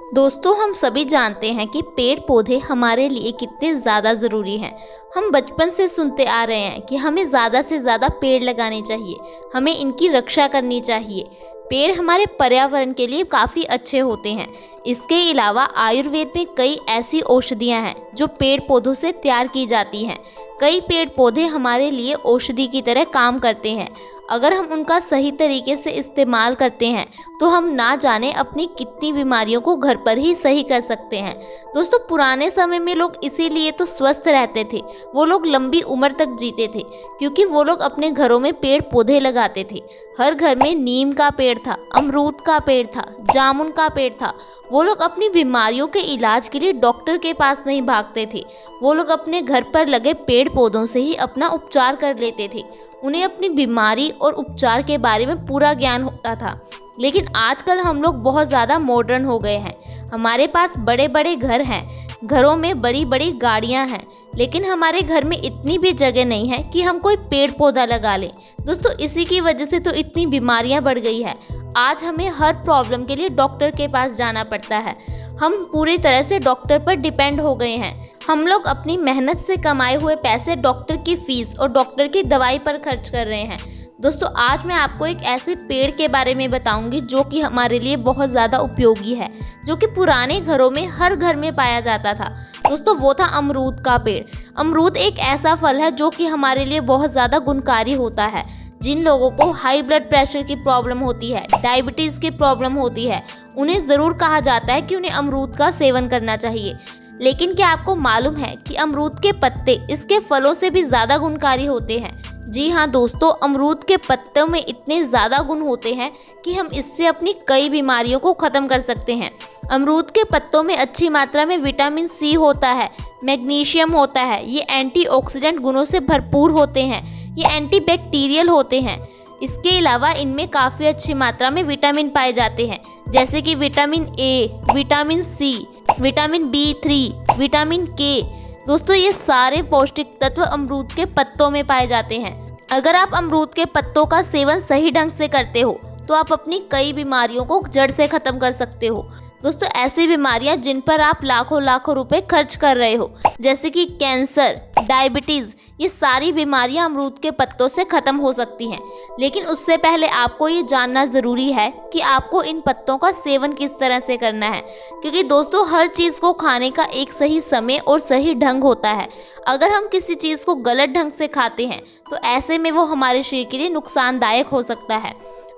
दोस्तों, हम सभी जानते हैं कि पेड़ पौधे हमारे लिए कितने ज़्यादा ज़रूरी हैं। हम बचपन से सुनते आ रहे हैं कि हमें ज़्यादा से ज़्यादा पेड़ लगाने चाहिए, हमें इनकी रक्षा करनी चाहिए। पेड़ हमारे पर्यावरण के लिए काफ़ी अच्छे होते हैं। इसके अलावा आयुर्वेद में कई ऐसी औषधियाँ हैं जो पेड़ पौधों से तैयार की जाती हैं। कई पेड़ पौधे हमारे लिए औषधि की तरह काम करते हैं। अगर हम उनका सही तरीके से इस्तेमाल करते हैं तो हम ना जाने अपनी कितनी बीमारियों को घर पर ही सही कर सकते हैं। दोस्तों, पुराने समय में लोग इसीलिए तो स्वस्थ रहते थे, वो लोग लंबी उम्र तक जीते थे क्योंकि वो लोग अपने घरों में पेड़ पौधे लगाते थे। हर घर में नीम का पेड़ था, अमरूद का पेड़ था, जामुन का पेड़ था। वो लोग अपनी बीमारियों के इलाज के लिए डॉक्टर के पास नहीं भागते थे, वो लोग अपने घर पर लगे पेड़ पौधों से ही अपना उपचार कर लेते थे। उन्हें अपनी बीमारी और उपचार के बारे में पूरा ज्ञान होता था। लेकिन आजकल हम लोग बहुत ज़्यादा मॉडर्न हो गए हैं। हमारे पास बड़े बड़े घर हैं, घरों में बड़ी बड़ी गाड़ियां हैं, लेकिन हमारे घर में इतनी भी जगह नहीं है कि हम कोई पेड़ पौधा लगा लें। दोस्तों, इसी की वजह से तो इतनी बीमारियां बढ़ गई है। आज हमें हर प्रॉब्लम के लिए डॉक्टर के पास जाना पड़ता है। हम पूरी तरह से डॉक्टर पर डिपेंड हो गए हैं। हम लोग अपनी मेहनत से कमाए हुए पैसे डॉक्टर की फीस और डॉक्टर की दवाई पर खर्च कर रहे हैं। दोस्तों, आज मैं आपको एक ऐसे पेड़ के बारे में बताऊंगी जो कि हमारे लिए बहुत ज़्यादा उपयोगी है, जो कि पुराने घरों में हर घर में पाया जाता था। दोस्तों, वो था अमरूद का पेड़। अमरूद एक ऐसा फल है जो कि हमारे लिए बहुत ज़्यादा गुणकारी होता है। जिन लोगों को हाई ब्लड प्रेशर की प्रॉब्लम होती है, डायबिटीज़ की प्रॉब्लम होती है, उन्हें ज़रूर कहा जाता है कि उन्हें अमरूद का सेवन करना चाहिए। लेकिन क्या आपको मालूम है कि अमरूद के पत्ते इसके फलों से भी ज़्यादा गुणकारी होते हैं? जी हाँ दोस्तों, अमरूद के पत्तों में इतने ज़्यादा गुण होते हैं कि हम इससे अपनी कई बीमारियों को ख़त्म कर सकते हैं। अमरूद के पत्तों में अच्छी मात्रा में विटामिन सी होता है, मैग्नीशियम होता है। ये एंटीऑक्सीडेंट गुणों से भरपूर होते हैं, ये एंटीबैक्टीरियल होते हैं। इसके अलावा इनमें काफ़ी अच्छी मात्रा में विटामिन पाए जाते हैं, जैसे कि vitamin A, vitamin C, vitamin B3, vitamin K. दोस्तों, ये सारे पौष्टिक तत्व अमरूद के पत्तों में पाए जाते हैं। अगर आप अमरूद के पत्तों का सेवन सही ढंग से करते हो तो आप अपनी कई बीमारियों को जड़ से ख़त्म कर सकते हो। दोस्तों, ऐसी बीमारियां जिन पर आप लाखों लाखों रुपए खर्च कर रहे हो, जैसे कि कैंसर, डायबिटीज़, ये सारी बीमारियां अमरूद के पत्तों से ख़त्म हो सकती हैं। लेकिन उससे पहले आपको ये जानना ज़रूरी है कि आपको इन पत्तों का सेवन किस तरह से करना है, क्योंकि दोस्तों हर चीज़ को खाने का एक सही समय और सही ढंग होता है। अगर हम किसी चीज़ को गलत ढंग से खाते हैं तो ऐसे में वो हमारे शरीर के लिए नुकसानदायक हो सकता है।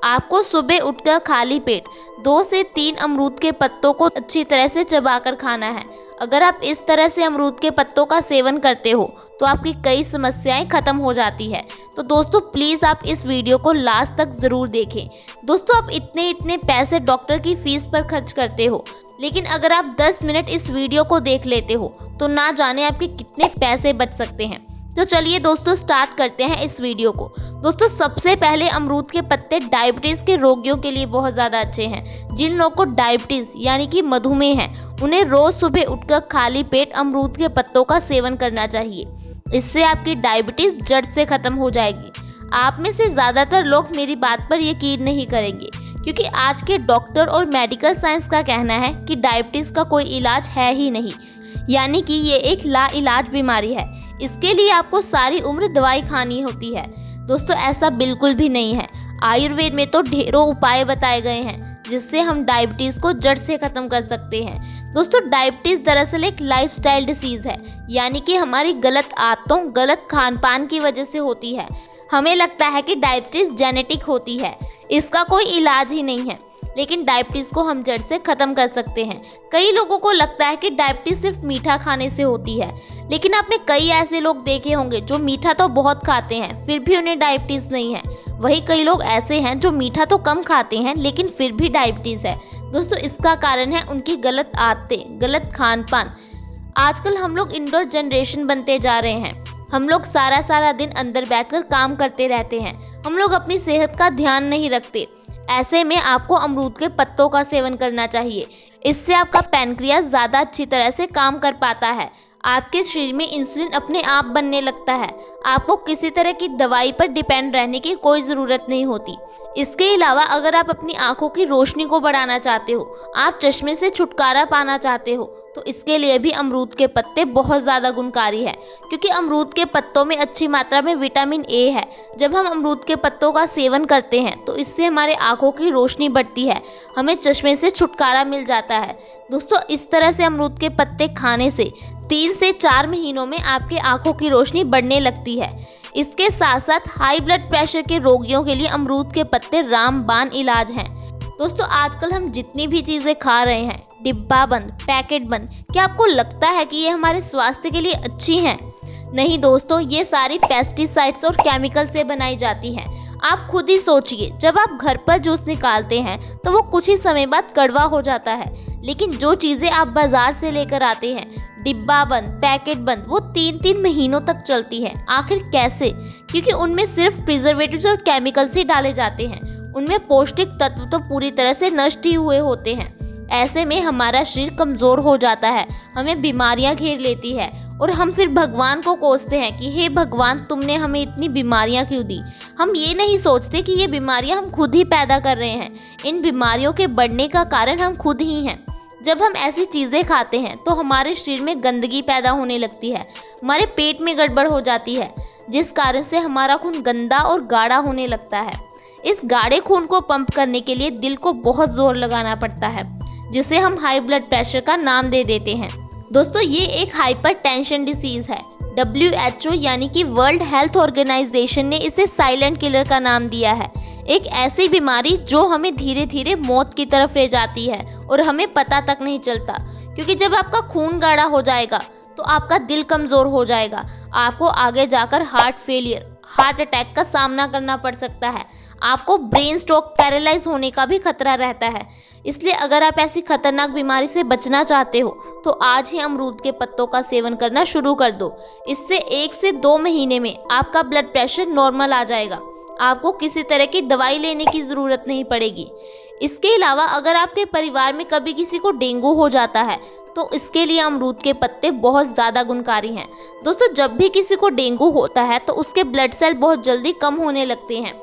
आपको सुबह उठकर खाली पेट 2 से 3 अमरूद के पत्तों को अच्छी तरह से चबाकर खाना है। अगर आप इस तरह से अमरूद के पत्तों का सेवन करते हो तो आपकी कई समस्याएं खत्म हो जाती है। तो दोस्तों, प्लीज़ आप इस वीडियो को लास्ट तक ज़रूर देखें। दोस्तों, आप इतने पैसे डॉक्टर की फीस पर खर्च करते हो, लेकिन अगर आप 10 मिनट इस वीडियो को देख लेते हो तो ना जाने आपके कितने पैसे बच सकते हैं। तो चलिए दोस्तों, स्टार्ट करते हैं इस वीडियो को। दोस्तों, सबसे पहले अमरूद के पत्ते डायबिटीज़ के रोगियों के लिए बहुत ज़्यादा अच्छे हैं। जिन लोगों को डायबिटीज़ यानी कि मधुमेह है, उन्हें रोज़ सुबह उठकर खाली पेट अमरूद के पत्तों का सेवन करना चाहिए। इससे आपकी डायबिटीज़ जड़ से ख़त्म हो जाएगी। आप में से ज़्यादातर लोग मेरी बात पर यकीन नहीं करेंगे, क्योंकि आज के डॉक्टर और मेडिकल साइंस का कहना है कि डायबिटीज़ का कोई इलाज है ही नहीं, यानी कि ये एक लाइलाज बीमारी है। इसके लिए आपको सारी उम्र दवाई खानी होती है। दोस्तों, ऐसा बिल्कुल भी नहीं है। आयुर्वेद में तो ढेरों उपाय बताए गए हैं जिससे हम डायबिटीज़ को जड़ से ख़त्म कर सकते हैं। दोस्तों, डायबिटीज़ दरअसल एक लाइफस्टाइल डिसीज़ है, यानी कि हमारी गलत आदतों, गलत खान पान की वजह से होती है। हमें लगता है कि डायबिटीज़ जेनेटिक होती है, इसका कोई इलाज ही नहीं है, लेकिन डायबिटीज़ को हम जड़ से ख़त्म कर सकते हैं। कई लोगों को लगता है कि डायबिटीज़ सिर्फ मीठा खाने से होती है, लेकिन आपने कई ऐसे लोग देखे होंगे जो मीठा तो बहुत खाते हैं फिर भी उन्हें डायबिटीज़ नहीं है। वही कई लोग ऐसे हैं जो मीठा तो कम खाते हैं लेकिन फिर भी डायबिटीज़ है। दोस्तों, इसका कारण है उनकी गलत आदतें, गलत खान पान। आजकल हम लोग इंडोर जनरेशन बनते जा रहे हैं। हम लोग सारा दिन अंदर बैठकर काम करते रहते हैं। हम लोग अपनी सेहत का ध्यान नहीं रखते। ऐसे में आपको अमरूद के पत्तों का सेवन करना चाहिए। इससे आपका पैनक्रियास ज़्यादा अच्छी तरह से काम कर पाता है। आपके शरीर में इंसुलिन अपने आप बनने लगता है। आपको किसी तरह की दवाई पर डिपेंड रहने की कोई ज़रूरत नहीं होती। इसके अलावा अगर आप अपनी आंखों की रोशनी को बढ़ाना चाहते हो, आप चश्मे से छुटकारा पाना चाहते हो, तो इसके लिए भी अमरूद के पत्ते बहुत ज़्यादा गुणकारी है, क्योंकि अमरूद के पत्तों में अच्छी मात्रा में विटामिन ए है। जब हम अमरूद के पत्तों का सेवन करते हैं तो इससे हमारे आंखों की रोशनी बढ़ती है, हमें चश्मे से छुटकारा मिल जाता है। दोस्तों, इस तरह से अमरूद के पत्ते खाने से 3 से 4 महीनों में आपके आंखों की रोशनी बढ़ने लगती है। इसके साथ साथ हाई ब्लड प्रेशर के रोगियों के लिए अमरूद के पत्ते रामबाण इलाज हैं। दोस्तों, आजकल हम जितनी भी चीज़ें खा रहे हैं, डिब्बा बंद, पैकेट बंद, क्या आपको लगता है कि ये हमारे स्वास्थ्य के लिए अच्छी हैं? नहीं दोस्तों, ये सारी पेस्टिसाइड्स और केमिकल से बनाई जाती हैं। आप खुद ही सोचिए, जब आप घर पर जूस निकालते हैं तो वो कुछ ही समय बाद कड़वा हो जाता है, लेकिन जो चीज़ें आप बाज़ार से लेकर आते हैं, डिब्बा बंद, पैकेट बंद, वो 3-3 महीनों तक चलती है। आखिर कैसे? क्योंकि उनमें सिर्फ प्रिजर्वेटिव्स और केमिकल्स ही डाले जाते हैं। उनमें पौष्टिक तत्व तो पूरी तरह से नष्ट ही हुए होते हैं। ऐसे में हमारा शरीर कमज़ोर हो जाता है, हमें बीमारियां घेर लेती है और हम फिर भगवान को कोसते हैं कि हे भगवान, तुमने हमें इतनी बीमारियां क्यों दी। हम ये नहीं सोचते कि ये बीमारियां हम खुद ही पैदा कर रहे हैं। इन बीमारियों के बढ़ने का कारण हम खुद ही हैं। जब हम ऐसी चीज़ें खाते हैं तो हमारे शरीर में गंदगी पैदा होने लगती है, हमारे पेट में गड़बड़ हो जाती है, जिस कारण से हमारा खून गंदा और गाढ़ा होने लगता है। इस गाढ़े खून को पंप करने के लिए दिल को बहुत जोर लगाना पड़ता है, जिसे हम हाई ब्लड प्रेशर का नाम दे देते हैं। दोस्तों, ये एक हाइपरटेंशन डिसीज़ है। WHO यानी कि वर्ल्ड हेल्थ ऑर्गेनाइजेशन ने इसे साइलेंट किलर का नाम दिया है। एक ऐसी बीमारी जो हमें धीरे धीरे मौत की तरफ ले जाती है और हमें पता तक नहीं चलता, क्योंकि जब आपका खून गाढ़ा हो जाएगा तो आपका दिल कमज़ोर हो जाएगा। आपको आगे जाकर हार्ट फेलियर, हार्ट अटैक का सामना करना पड़ सकता है। आपको ब्रेन स्ट्रोक, पैरालाइज होने का भी खतरा रहता है। इसलिए अगर आप ऐसी खतरनाक बीमारी से बचना चाहते हो तो आज ही अमरूद के पत्तों का सेवन करना शुरू कर दो। इससे 1 से 2 महीने में आपका ब्लड प्रेशर नॉर्मल आ जाएगा। आपको किसी तरह की दवाई लेने की ज़रूरत नहीं पड़ेगी। इसके अलावा अगर आपके परिवार में कभी किसी को डेंगू हो जाता है तो इसके लिए अमरूद के पत्ते बहुत ज़्यादा गुणकारी हैं। दोस्तों, जब भी किसी को डेंगू होता है तो उसके ब्लड सेल बहुत जल्दी कम होने लगते हैं।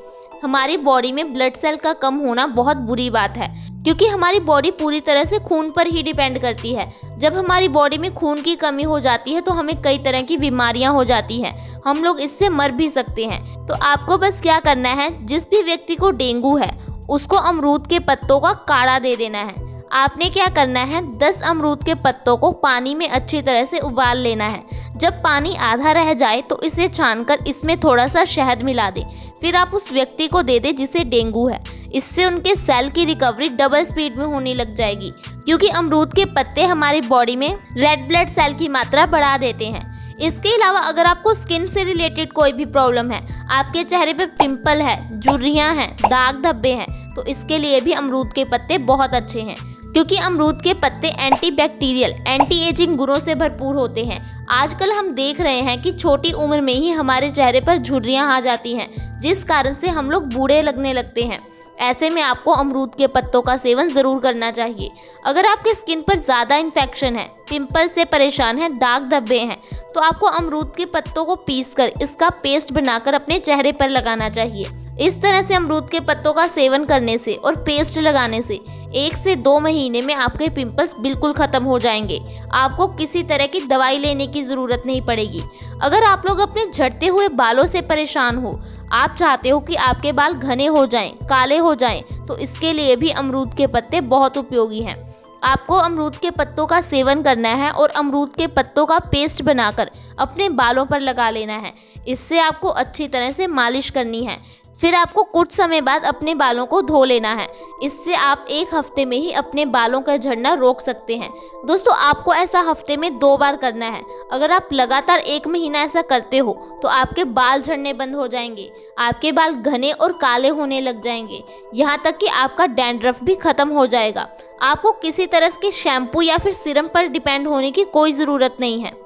हमारी बॉडी में ब्लड सेल का कम होना बहुत बुरी बात है, क्योंकि हमारी बॉडी पूरी तरह से खून पर ही डिपेंड करती है। जब हमारी बॉडी में खून की कमी हो जाती है तो हमें कई तरह की बीमारियां हो जाती हैं, हम लोग इससे मर भी सकते हैं। तो आपको बस क्या करना है, जिस भी व्यक्ति को डेंगू है उसको अमरूद के पत्तों का काढ़ा दे देना है। आपने क्या करना है, 10 अमरूद के पत्तों को पानी में अच्छी तरह से उबाल लेना है। जब पानी आधा रह जाए तो इसे छानकर इसमें थोड़ा सा शहद मिला दें। फिर आप उस व्यक्ति को दे दें जिसे डेंगू है। इससे उनके सेल की रिकवरी डबल स्पीड में होने लग जाएगी, क्योंकि अमरूद के पत्ते हमारी बॉडी में रेड ब्लड सेल की मात्रा बढ़ा देते हैं। इसके अलावा अगर आपको स्किन से रिलेटेड कोई भी प्रॉब्लम है, आपके चेहरे पे पिंपल है, झुर्रियाँ हैं, दाग धब्बे हैं, तो इसके लिए भी अमरूद के पत्ते बहुत अच्छे हैं, क्योंकि अमरूद के पत्ते एंटीबैक्टीरियल, एंटी एजिंग गुणों से भरपूर होते हैं। आजकल हम देख रहे हैं कि छोटी उम्र में ही हमारे चेहरे पर झुर्रियाँ आ जाती हैं, जिस कारण से हम लोग बूढ़े लगने लगते हैं। ऐसे में आपको अमरूद के पत्तों का सेवन ज़रूर करना चाहिए। अगर आपके स्किन पर ज़्यादा इन्फेक्शन है, पिंपल से परेशान है, दाग धब्बे हैं, तो आपको अमरूद के पत्तों को पीसकर इसका पेस्ट बनाकर अपने चेहरे पर लगाना चाहिए। इस तरह से अमरूद के पत्तों का सेवन करने से और पेस्ट लगाने से 1 से 2 महीने में आपके पिंपल्स बिल्कुल ख़त्म हो जाएंगे। आपको किसी तरह की दवाई लेने की ज़रूरत नहीं पड़ेगी। अगर आप लोग अपने झड़ते हुए बालों से परेशान हो, आप चाहते हो कि आपके बाल घने हो जाएं, काले हो जाएं, तो इसके लिए भी अमरूद के पत्ते बहुत उपयोगी हैं। आपको अमरूद के पत्तों का सेवन करना है और अमरूद के पत्तों का पेस्ट बनाकर अपने बालों पर लगा लेना है। इससे आपको अच्छी तरह से मालिश करनी है। फिर आपको कुछ समय बाद अपने बालों को धो लेना है। इससे आप 1 हफ्ते में ही अपने बालों का झड़ना रोक सकते हैं। दोस्तों, आपको ऐसा हफ्ते में 2 बार करना है। अगर आप लगातार 1 महीना ऐसा करते हो तो आपके बाल झड़ने बंद हो जाएंगे, आपके बाल घने और काले होने लग जाएंगे, यहाँ तक कि आपका डैंड्रफ भी खत्म हो जाएगा। आपको किसी तरह के शैम्पू या फिर सीरम पर डिपेंड होने की कोई ज़रूरत नहीं है।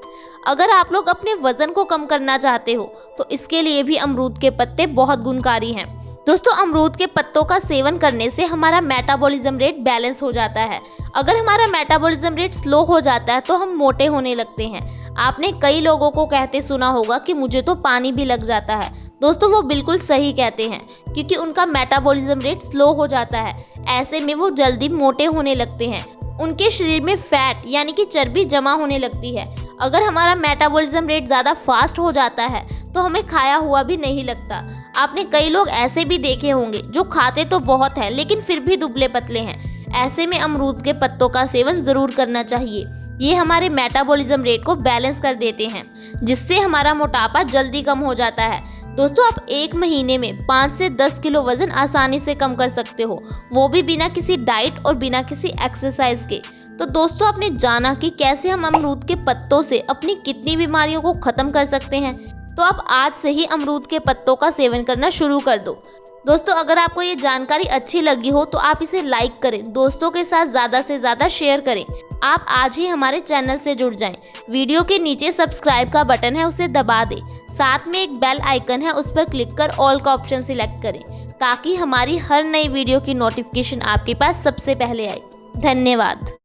अगर आप लोग अपने वजन को कम करना चाहते हो तो इसके लिए भी अमरूद के पत्ते बहुत गुणकारी हैं। दोस्तों, अमरूद के पत्तों का सेवन करने से हमारा मेटाबॉलिज्म रेट बैलेंस हो जाता है। अगर हमारा मेटाबॉलिज्म रेट स्लो हो जाता है तो हम मोटे होने लगते हैं। आपने कई लोगों को कहते सुना होगा कि मुझे तो पानी भी लग जाता है। दोस्तों वो बिल्कुल सही कहते हैं, क्योंकि उनका मेटाबॉलिज्म रेट स्लो हो जाता है। ऐसे में वो जल्दी मोटे होने लगते हैं, उनके शरीर में फैट यानी कि चर्बी जमा होने लगती है। अगर हमारा मेटाबॉलिज्म रेट ज़्यादा फास्ट हो जाता है तो हमें खाया हुआ भी नहीं लगता। आपने कई लोग ऐसे भी देखे होंगे जो खाते तो बहुत है लेकिन फिर भी दुबले पतले हैं। ऐसे में अमरूद के पत्तों का सेवन ज़रूर करना चाहिए। ये हमारे मेटाबॉलिज्म रेट को बैलेंस कर देते हैं, जिससे हमारा मोटापा जल्दी कम हो जाता है। दोस्तों आप 1 महीने में 5 से 10 किलो वजन आसानी से कम कर सकते हो, वो भी बिना किसी डाइट और बिना किसी एक्सरसाइज के। तो दोस्तों आपने जाना कि कैसे हम अमरूद के पत्तों से अपनी कितनी बीमारियों को ख़त्म कर सकते हैं। तो आप आज से ही अमरूद के पत्तों का सेवन करना शुरू कर दो। दोस्तों अगर आपको ये जानकारी अच्छी लगी हो तो आप इसे लाइक करें, दोस्तों के साथ ज़्यादा से ज़्यादा शेयर करें। आप आज ही हमारे चैनल से जुड़ जाएं। वीडियो के नीचे सब्सक्राइब का बटन है, उसे दबा दें। साथ में एक बेल आइकन है, उस पर क्लिक कर ऑल का ऑप्शन सिलेक्ट करें, ताकि हमारी हर नई वीडियो की नोटिफिकेशन आपके पास सबसे पहले आए। धन्यवाद।